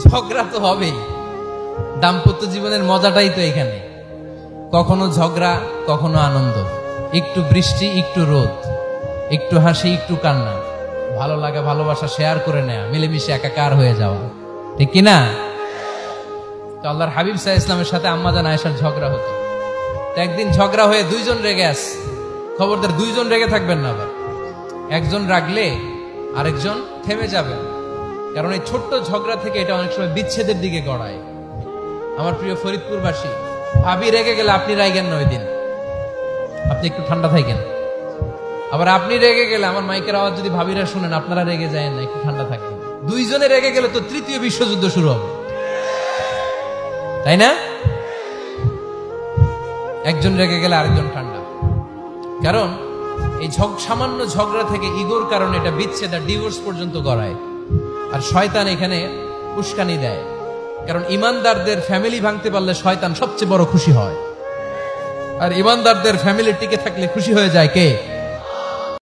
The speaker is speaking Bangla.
ঝগড়া তো হবেই, দাম্পত্য জীবনের মজাটাই তো এখানে। কখনো ঝগড়া, কখনো আনন্দ, একটু বৃষ্টি, একটু রোদ, একটু হাসি, একটু কান্না, ভালো লাগা ভালোবাসা শেয়ার করে নেয়া, মিলেমিশে একাকার হয়ে যাওয়া, ঠিক কিনা? তো আল্লাহর হাবিব সাল্লাল্লাহু আলাইহি ইসলামের সাথে আম্মা জান আয়েশার ঝগড়া হতো। তো একদিন ঝগড়া হয়ে দুইজন রেগে আছে। খবরদার দুইজন রেগে থাকবেন না, আবার একজন রাগলে আরেকজন থেমে যাবেন, কারণ এই ছোট্ট ঝগড়া থেকে এটা অনেক সময় বিচ্ছেদের দিকে গড়ায়। আমার প্রিয় ফরিদপুরবাসী, ভাবি রেগে গেলে আপনি রাগেন না, ওই দিন আপনি একটু ঠান্ডা থাকেন। আবার আপনি রেগে গেলে, আমার মাইকের আওয়াজ যদি ভাবিরা শুনেন, আপনারা রেগে যায় না, একটু ঠান্ডা থাকেন। দুইজনে রেগে গেলে তো তৃতীয় বিশ্বযুদ্ধ শুরু হবে, তাই না? একজন রেগে গেলে আরেকজন ঠান্ডা, কারণ এই সামান্য ঝগড়া থেকে ইগোর কারণে এটা বিচ্ছেদ আর ডিভোর্স পর্যন্ত গড়ায়। আর শয়তান এখানে উস্কানি দেয়, কারণ ইমানদারদের ফ্যামিলি ভাঙতে পারলে শয়তান সবচেয়ে বড় খুশি হয়, আর ইমানদারদের ফ্যামিলি টিকে থাকলে খুশি হয়ে যায় কে?